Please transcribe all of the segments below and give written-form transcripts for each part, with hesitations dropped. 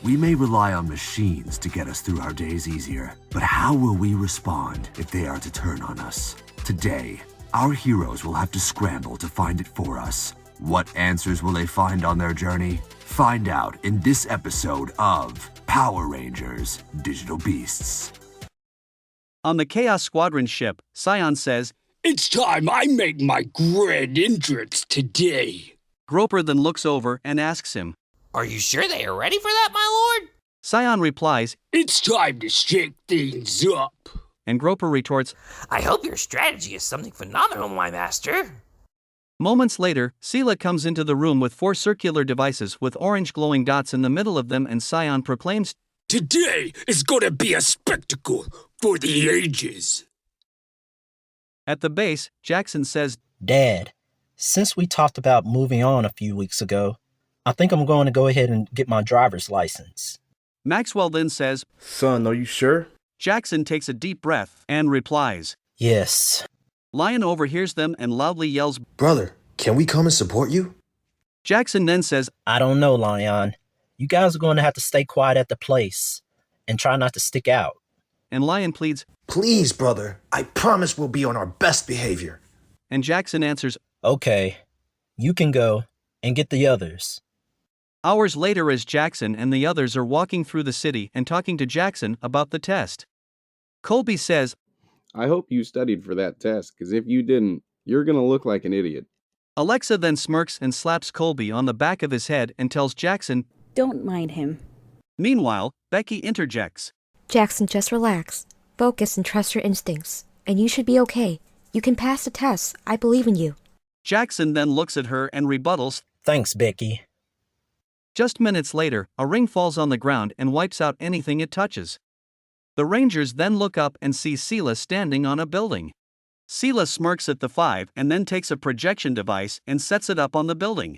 We may rely on machines to get us through our days easier, but how will we respond if they are to turn on us? Today, our heroes will have to scramble to find it for us. What answers will they find on their journey? Find out in this episode of Power Rangers Digital Beasts. On the Chaos Squadron ship, Xion says, "It's time I make my grand entrance today." Groper then looks over and asks him, "Are you sure they are ready for that, my lord?" Xion replies, "It's time to shake things up." And Groper retorts, "I hope your strategy is something phenomenal, my master." Moments later, Sela comes into the room with 4 circular devices with orange glowing dots in the middle of them, and Xion proclaims, "Today is gonna be a spectacle for the ages." At the base, Jackson says, Dad, since we talked about moving on a few weeks ago, I think I'm going to go ahead and get my driver's license. Maxwell then says, Son, are you sure? Jackson takes a deep breath and replies. Yes. Lion overhears them and loudly yells, Brother, can we come and support you? Jackson then says, I don't know, Lion. You guys are going to have to stay quiet at the place and try not to stick out. And Lion pleads, Please, brother, I promise we'll be on our best behavior. And Jackson answers, Okay, you can go and get the others. Hours later, as Jackson and the others are walking through the city and talking to Jackson about the test, Colby says, I hope you studied for that test, because if you didn't, you're going to look like an idiot. Alexa then smirks and slaps Colby on the back of his head and tells Jackson, Don't mind him. Meanwhile, Becky interjects, Jackson, just relax. Focus and trust your instincts. And you should be okay. You can pass the test. I believe in you. Jackson then looks at her and rebuttals, Thanks, Becky. Just minutes later, a ring falls on the ground and wipes out anything it touches. The Rangers then look up and see Sela standing on a building. Sela smirks at the 5 and then takes a projection device and sets it up on the building.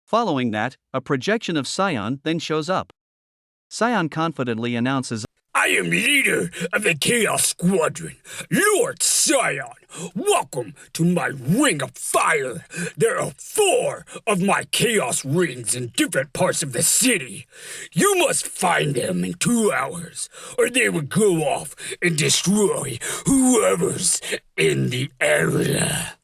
Following that, a projection of Xion then shows up. Xion confidently announces, I am leader of the Chaos Squadron, Lord Xion. Welcome to my Ring of Fire. There are 4 of my Chaos Rings in different parts of the city. You must find them in 2 hours, or they will go off and destroy whoever's in the area.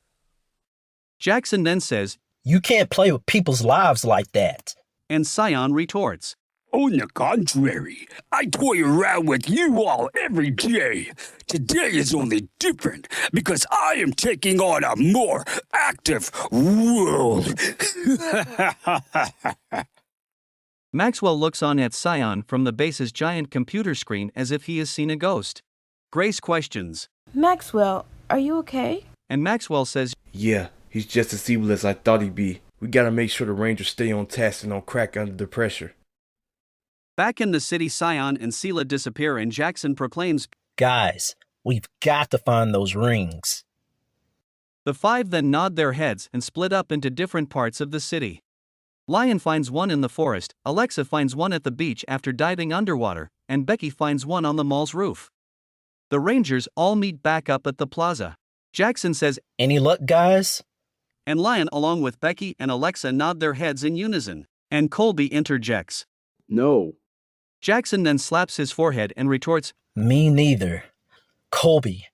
Jackson then says, You can't play with people's lives like that. And Xion retorts, On the contrary, I toy around with you all every day. Today is only different because I am taking on a more active role. Maxwell looks on at Xion from the base's giant computer screen as if he has seen a ghost. Grace questions, Maxwell, are you okay? And Maxwell says, Yeah, he's just as evil as I thought he'd be. We gotta make sure the Rangers stay on task and don't crack under the pressure. Back in the city, Xion and Sela disappear and Jackson proclaims, Guys, we've got to find those rings. The 5 then nod their heads and split up into different parts of the city. Lion finds one in the forest, Alexa finds one at the beach after diving underwater, and Becky finds one on the mall's roof. The Rangers all meet back up at the plaza. Jackson says, Any luck, guys? And Lion along with Becky and Alexa nod their heads in unison. And Colby interjects. No. Jackson then slaps his forehead and retorts, Me neither. Colby,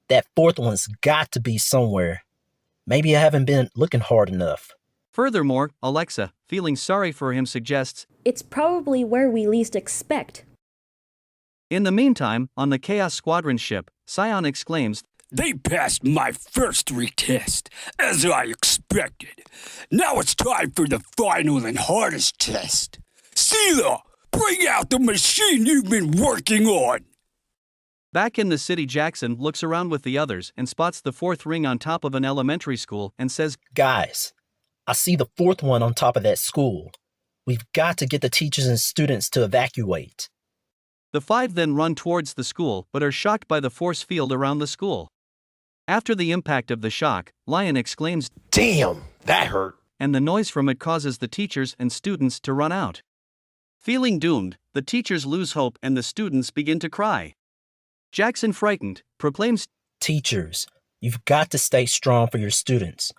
that 4th one's got to be somewhere. Maybe I haven't been looking hard enough. Furthermore, Alexa, feeling sorry for him, suggests, It's probably where we least expect. In the meantime, on the Chaos Squadron ship, Xion exclaims, They passed my first retest, as I expected. Now it's time for the final and hardest test. Sela, bring out the machine you've been working on. Back in the city, Jackson looks around with the others and spots the 4th ring on top of an elementary school and says, Guys, I see the 4th one on top of that school. We've got to get the teachers and students to evacuate. The 5 then run towards the school but are shocked by the force field around the school. After the impact of the shock, Lion exclaims, Damn, that hurt. And the noise from it causes the teachers and students to run out. Feeling doomed, the teachers lose hope and the students begin to cry. Jackson, frightened, proclaims, Teachers, you've got to stay strong for your students.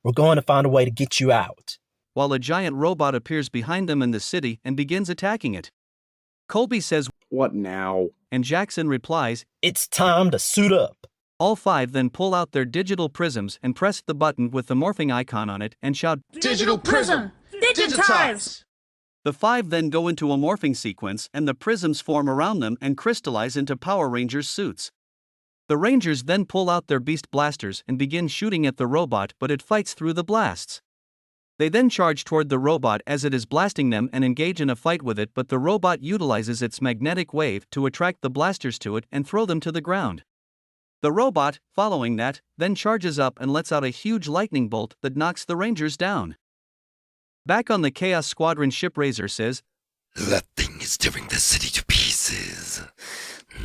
We're going to find a way to get you out. While a giant robot appears behind them in the city and begins attacking it. Colby says, "What now?" and Jackson replies, "It's time to suit up." All five then pull out their digital prisms and press the button with the morphing icon on it and shout, Digital prism! Digitize! The five then go into a morphing sequence and the prisms form around them and crystallize into Power Rangers suits. The Rangers then pull out their beast blasters and begin shooting at the robot, but it fights through the blasts. They then charge toward the robot as it is blasting them and engage in a fight with it, but the robot utilizes its magnetic wave to attract the blasters to it and throw them to the ground. The robot, following that, then charges up and lets out a huge lightning bolt that knocks the Rangers down. Back on the Chaos Squadron ship, Razor says, "That thing is tearing the city to pieces.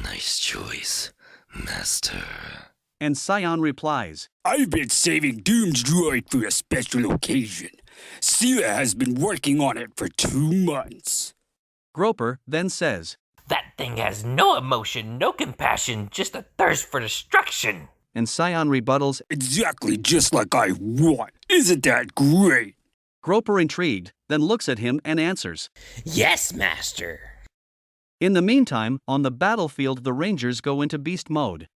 Nice choice, Master." And Xion replies, "I've been saving Doom's droid for a special occasion. Sela has been working on it for 2 months. Groper then says, That thing has no emotion, no compassion, just a thirst for destruction. And Xion rebuttals, Exactly just like I want. Isn't that great? Groper, intrigued, then looks at him and answers, Yes, Master. In the meantime, on the battlefield, the Rangers go into beast mode.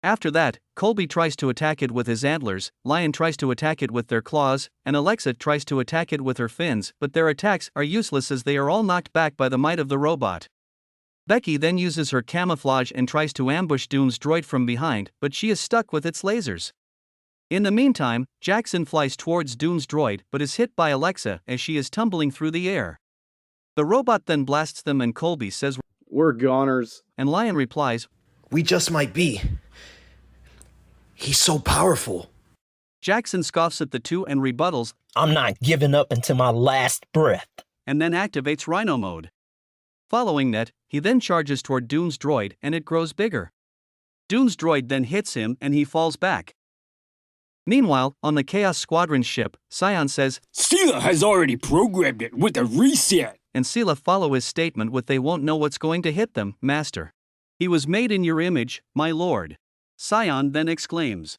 After that, Colby tries to attack it with his antlers, Lion tries to attack it with their claws, and Alexa tries to attack it with her fins, but their attacks are useless as they are all knocked back by the might of the robot. Becky then uses her camouflage and tries to ambush Doom's droid from behind, but she is stuck with its lasers. In the meantime, Jackson flies towards Doom's droid but is hit by Alexa as she is tumbling through the air. The robot then blasts them and Colby says, "We're goners." And Lion replies, We just might be. He's so powerful. Jackson scoffs at the two and rebuttals, "I'm not giving up until my last breath." And then activates Rhino mode. Following that, he then charges toward Doom's droid and it grows bigger. Doom's droid then hits him and he falls back. Meanwhile, on the Chaos Squadron ship, Xion says, Sela has already programmed it with a reset. And Sela follow his statement with, they won't know what's going to hit them, Master. He was made in your image, my lord. Xion then exclaims,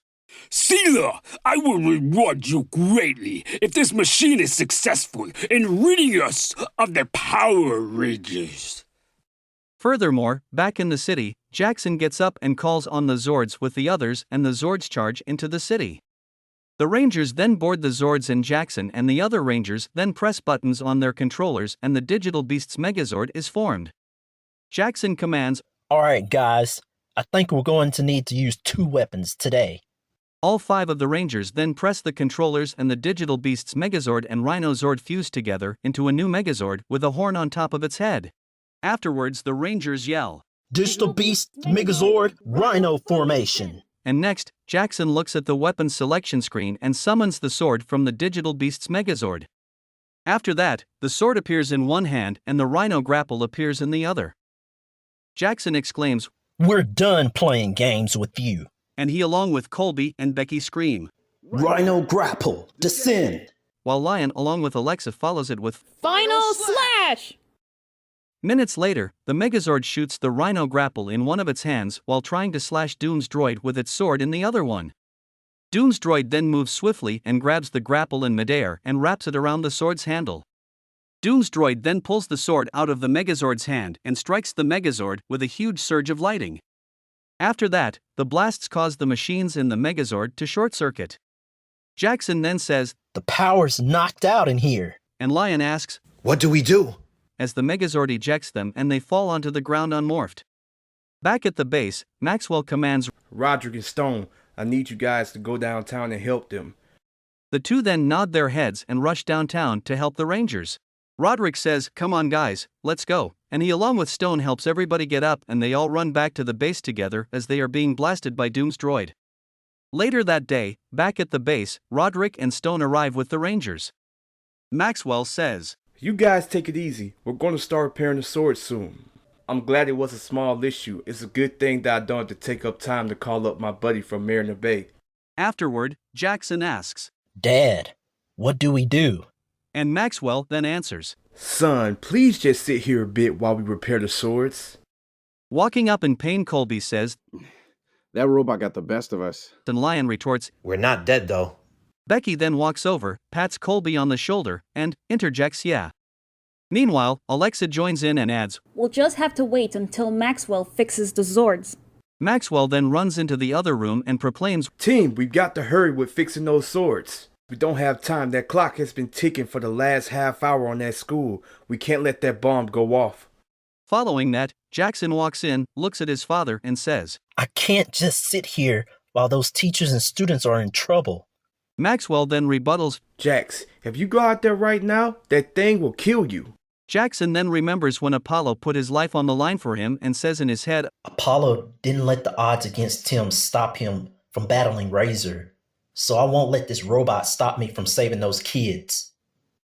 Sela, I will reward you greatly if this machine is successful in ridding us of the Power Rangers. Furthermore, back in the city, Jackson gets up and calls on the Zords with the others and the Zords charge into the city. The Rangers then board the Zords and Jackson and the other Rangers then press buttons on their controllers and the Digital Beast's Megazord is formed. Jackson commands, "Alright guys, I think we're going to need to use 2 weapons today." All 5 of the Rangers then press the controllers and the Digital Beast's Megazord and Rhino Zord fuse together into a new Megazord with a horn on top of its head. Afterwards, the Rangers yell, "Digital Beast, Megazord, Rhino formation." And next, Jackson looks at the weapon selection screen and summons the sword from the Digital Beast's Megazord. After that, the sword appears in one hand and the Rhino grapple appears in the other. Jackson exclaims, "We're done playing games with you." And he along with Colby and Becky scream, Rhino grapple, descend. While Lion along with Alexa follows it with, Final slash! Minutes later, the Megazord shoots the Rhino grapple in one of its hands while trying to slash Doom's droid with its sword in the other one. Doom's droid then moves swiftly and grabs the grapple in midair and wraps it around the sword's handle. Doom's droid then pulls the sword out of the Megazord's hand and strikes the Megazord with a huge surge of lighting. After that, the blasts cause the machines in the Megazord to short-circuit. Jackson then says, "The power's knocked out in here." And Lion asks, What do we do? as the Megazord ejects them and they fall onto the ground unmorphed. Back at the base, Maxwell commands, Roderick and Stone, I need you guys to go downtown and help them. The two then nod their heads and rush downtown to help the Rangers. Roderick says, come on guys, let's go, and he along with Stone helps everybody get up and they all run back to the base together as they are being blasted by Doom's droid. Later that day, back at the base, Roderick and Stone arrive with the Rangers. Maxwell says, You guys take it easy. We're going to start repairing the sword soon. I'm glad it was a small issue. It's a good thing that I don't have to take up time to call up my buddy from Mariner Bay. Afterward, Jackson asks, "Dad, what do we do?" And Maxwell then answers, Son, please just sit here a bit while we repair the swords. Walking up in pain, Colby says, That robot got the best of us. and Lion retorts, We're not dead though. Becky then walks over, pats Colby on the shoulder, and interjects, yeah. Meanwhile, Alexa joins in and adds, We'll just have to wait until Maxwell fixes the Zords. Maxwell then runs into the other room and proclaims, Team, we've got to hurry with fixing those swords. We don't have time. That clock has been ticking for the last half hour on that school. We can't let that bomb go off. Following that, Jackson walks in, looks at his father, and says, I can't just sit here while those teachers and students are in trouble. Maxwell then rebuttals, Jax, if you go out there right now, that thing will kill you. Jackson then remembers when Apollo put his life on the line for him and says in his head, Apollo didn't let the odds against Tim stop him from battling Razor, so I won't let this robot stop me from saving those kids.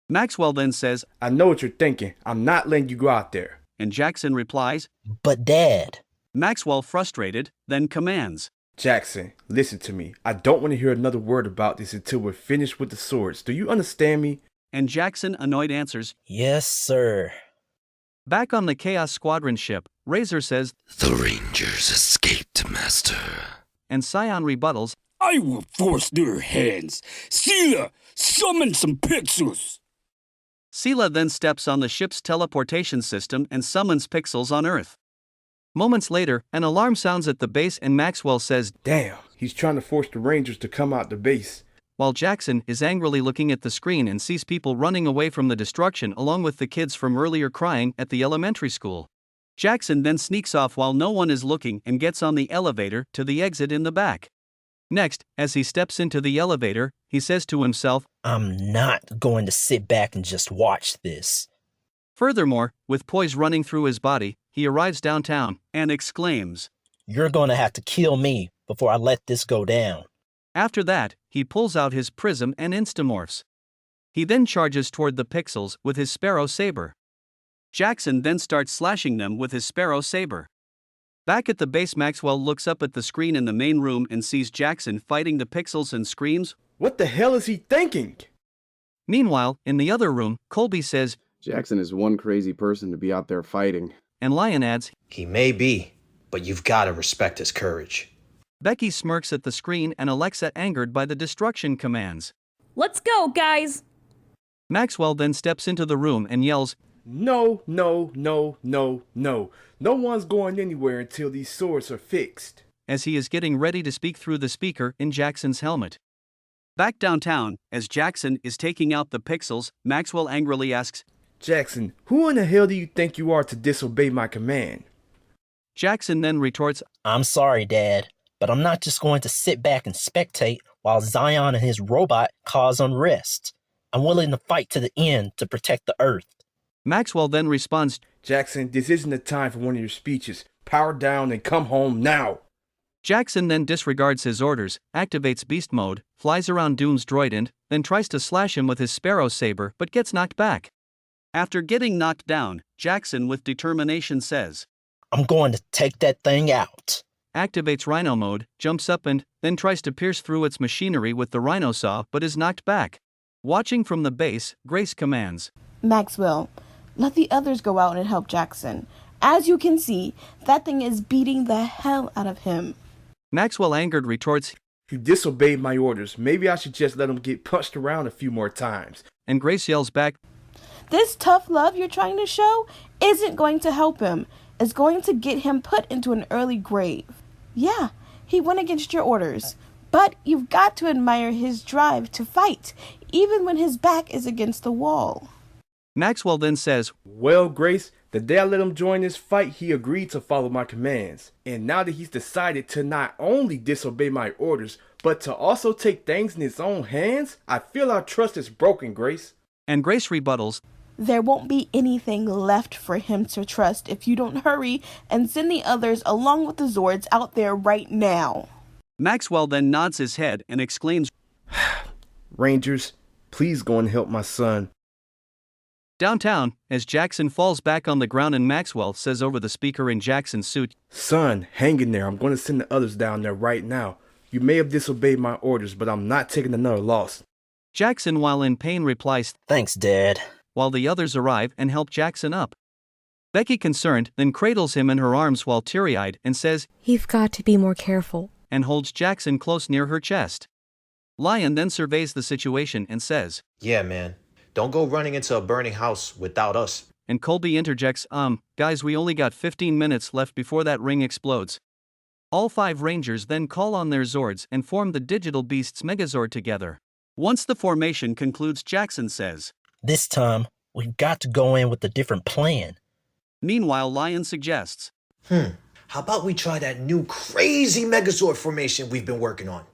Maxwell then says, I know what you're thinking. I'm not letting you go out there. And Jackson replies, But Dad. Maxwell, frustrated, then commands, Jackson, listen to me. I don't want to hear another word about this until we're finished with the swords. Do you understand me? And Jackson, annoyed, answers, Yes, sir. Back on the Chaos Squadron ship, Razor says, The Rangers escaped, Master. And Xion rebuttals, I will force their hands. Sela, summon some pixels. Sela then steps on the ship's teleportation system and summons pixels on Earth. Moments later, an alarm sounds at the base and Maxwell says, Damn, he's trying to force the Rangers to come out the base. While Jackson is angrily looking at the screen and sees people running away from the destruction along with the kids from earlier crying at the elementary school. Jackson then sneaks off while no one is looking and gets on the elevator to the exit in the back. Next, as he steps into the elevator, he says to himself, I'm not going to sit back and just watch this. Furthermore, with poise running through his body, he arrives downtown and exclaims, You're going to have to kill me before I let this go down. After that, he pulls out his prism and instamorphs. He then charges toward the pixels with his Sparrow Saber. Jackson then starts slashing them with his Sparrow Saber. Back at the base, Maxwell looks up at the screen in the main room and sees Jackson fighting the pixels and screams, What the hell is he thinking? Meanwhile, in the other room, Colby says, Jackson is one crazy person to be out there fighting. And Lion adds, He may be, but you've got to respect his courage. Becky smirks at the screen and Alexa angered by the destruction commands. Let's go, guys! Maxwell then steps into the room and yells, No, no, no, no, no. No one's going anywhere until these swords are fixed. As he is getting ready to speak through the speaker in Jackson's helmet. Back downtown, as Jackson is taking out the pixels, Maxwell angrily asks, Jackson, who in the hell do you think you are to disobey my command? Jackson then retorts, I'm sorry, Dad, but I'm not just going to sit back and spectate while Xion and his robot cause unrest. I'm willing to fight to the end to protect the Earth. Maxwell then responds, Jackson, this isn't the time for one of your speeches. Power down and come home now. Jackson then disregards his orders, activates beast mode, flies around Doom's droid and then tries to slash him with his Sparrow Saber but gets knocked back. After getting knocked down, Jackson with determination says, I'm going to take that thing out. Activates Rhino mode, jumps up and then tries to pierce through its machinery with the Rhino saw but is knocked back. Watching from the base, Grace commands, Maxwell, let the others go out and help Jackson. As you can see, that thing is beating the hell out of him. Maxwell angered retorts, You disobeyed my orders. Maybe I should just let him get punched around a few more times. And Grace yells back, This tough love you're trying to show isn't going to help him. It's going to get him put into an early grave. Yeah, he went against your orders. But you've got to admire his drive to fight, even when his back is against the wall. Maxwell then says, Well, Grace, the day I let him join this fight, he agreed to follow my commands. And now that he's decided to not only disobey my orders, but to also take things in his own hands, I feel our trust is broken, Grace. And Grace rebuttals, There won't be anything left for him to trust if you don't hurry and send the others along with the Zords out there right now. Maxwell then nods his head and exclaims, Rangers, please go and help my son. Downtown, as Jackson falls back on the ground and Maxwell says over the speaker in Jackson's suit, Son, hang in there. I'm going to send the others down there right now. You may have disobeyed my orders, but I'm not taking another loss. Jackson, while in pain, replies, Thanks, Dad. While the others arrive and help Jackson up. Becky, concerned, then cradles him in her arms while teary-eyed and says, You've got to be more careful. And holds Jackson close near her chest. Lion then surveys the situation and says, Yeah, man. Don't go running into a burning house without us. And Colby interjects, guys, we only got 15 minutes left before that ring explodes. All 5 Rangers then call on their Zords and form the Digital Beasts Megazord together. Once the formation concludes, Jackson says, This time, we've got to go in with a different plan. Meanwhile, Lion suggests, How about we try that new crazy Megazord formation we've been working on?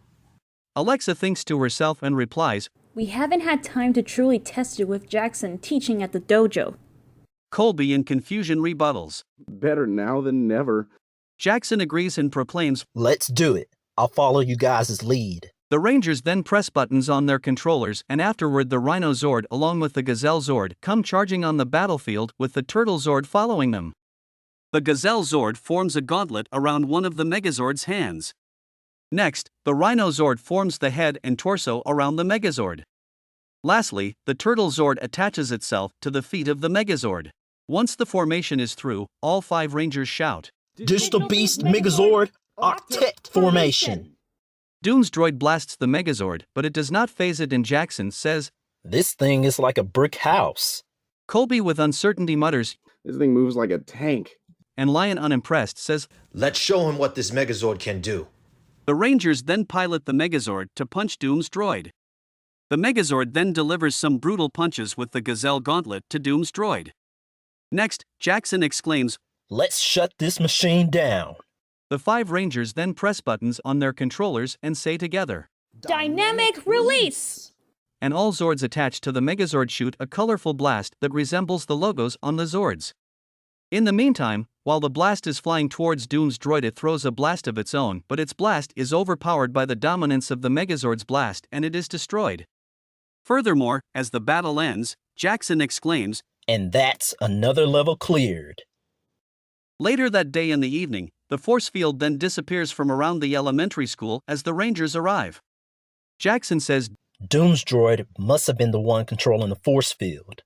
Alexa thinks to herself and replies, We haven't had time to truly test it with Jackson teaching at the dojo. Colby in confusion rebuttals. Better now than never. Jackson agrees and proclaims, Let's do it. I'll follow you guys' lead. The Rangers then press buttons on their controllers, and afterward the Rhino Zord along with the Gazelle Zord come charging on the battlefield with the Turtle Zord following them. The Gazelle Zord forms a gauntlet around one of the Megazord's hands. Next, the Rhino Zord forms the head and torso around the Megazord. Lastly, the Turtle Zord attaches itself to the feet of the Megazord. Once the formation is through, all 5 Rangers shout, Digital Beast Megazord Octet Formation. Doom's droid blasts the Megazord, but it does not phase it, and Jackson says, This thing is like a brick house. Colby with uncertainty mutters, This thing moves like a tank. And Lion unimpressed says, Let's show him what this Megazord can do. The Rangers then pilot the Megazord to punch Doom's droid. The Megazord then delivers some brutal punches with the Gazelle Gauntlet to Doom's droid. Next, Jackson exclaims, Let's shut this machine down. The 5 Rangers then press buttons on their controllers and say together, Dynamic release! And all Zords attached to the Megazord shoot a colorful blast that resembles the logos on the Zords. In the meantime, while the blast is flying towards Doom's droid, it throws a blast of its own, but its blast is overpowered by the dominance of the Megazord's blast and it is destroyed. Furthermore, as the battle ends, Jackson exclaims, And that's another level cleared. Later that day in the evening, the force field then disappears from around the elementary school as the Rangers arrive. Jackson says, Doom's droid must have been the one controlling the force field.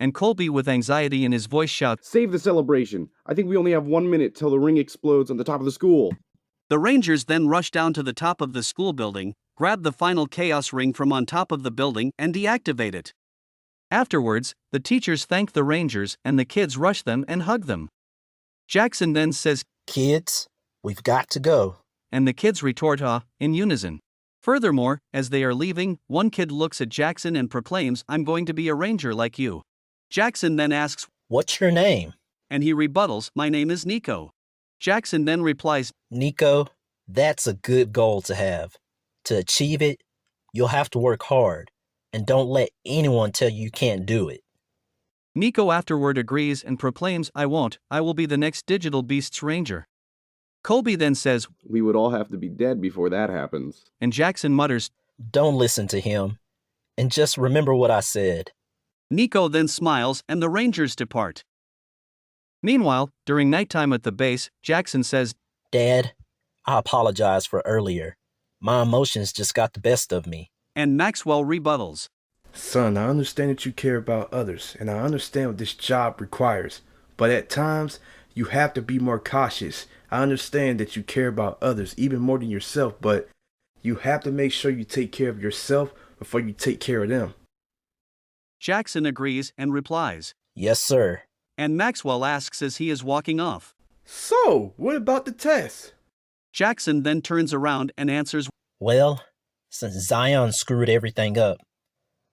And Colby with anxiety in his voice shouts, Save the celebration. I think we only have 1 minute till the ring explodes on the top of the school. The Rangers then rush down to the top of the school building, grab the final Chaos Ring from on top of the building and deactivate it. Afterwards, the teachers thank the Rangers and the kids rush them and hug them. Jackson then says, Kids, we've got to go. And the kids retort, in unison. Furthermore, as they are leaving, one kid looks at Jackson and proclaims, I'm going to be a ranger like you. Jackson then asks, What's your name? And he rebuttals, My name is Nico. Jackson then replies, Nico, that's a good goal to have. To achieve it, you'll have to work hard, and don't let anyone tell you can't do it. Nico afterward agrees and proclaims, I won't, I will be the next Digital Beasts Ranger. Colby then says, We would all have to be dead before that happens. And Jackson mutters, Don't listen to him, and just remember what I said. Nico then smiles and the Rangers depart. Meanwhile, during nighttime at the base, Jackson says, Dad, I apologize for earlier. My emotions just got the best of me. And Maxwell rebuttals, Son, I understand that you care about others, and I understand what this job requires. But at times, you have to be more cautious. I understand that you care about others even more than yourself, but you have to make sure you take care of yourself before you take care of them. Jackson agrees and replies. Yes, sir. And Maxwell asks as he is walking off. So, what about the test? Jackson then turns around and answers, Well, since Xion screwed everything up,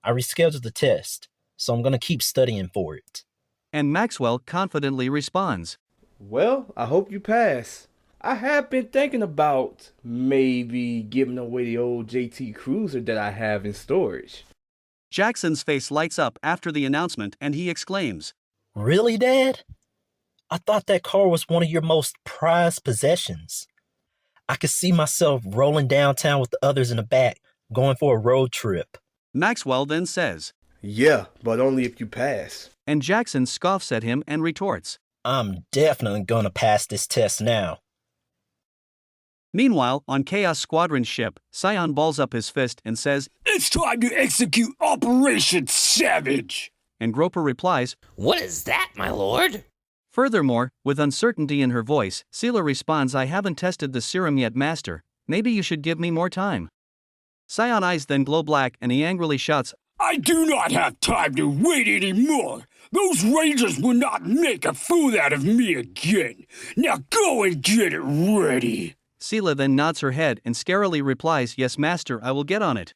I rescheduled the test, so I'm going to keep studying for it. And Maxwell confidently responds, Well, I hope you pass. I have been thinking about maybe giving away the old JT Cruiser that I have in storage. Jackson's face lights up after the announcement and he exclaims, Really, Dad? I thought that car was one of your most prized possessions. I could see myself rolling downtown with the others in the back, going for a road trip. Maxwell then says, Yeah, but only if you pass. And Jackson scoffs at him and retorts, I'm definitely going to pass this test now. Meanwhile, on Chaos Squadron's ship, Xion balls up his fist and says, It's time to execute Operation Savage! And Groper replies, What is that, my lord? Furthermore, with uncertainty in her voice, Seela responds, I haven't tested the serum yet, Master. Maybe you should give me more time. Xion eyes then glow black and he angrily shouts, I do not have time to wait anymore. Those Rangers will not make a fool out of me again. Now go and get it ready. Sela then nods her head and scarily replies, "Yes, master, I will get on it."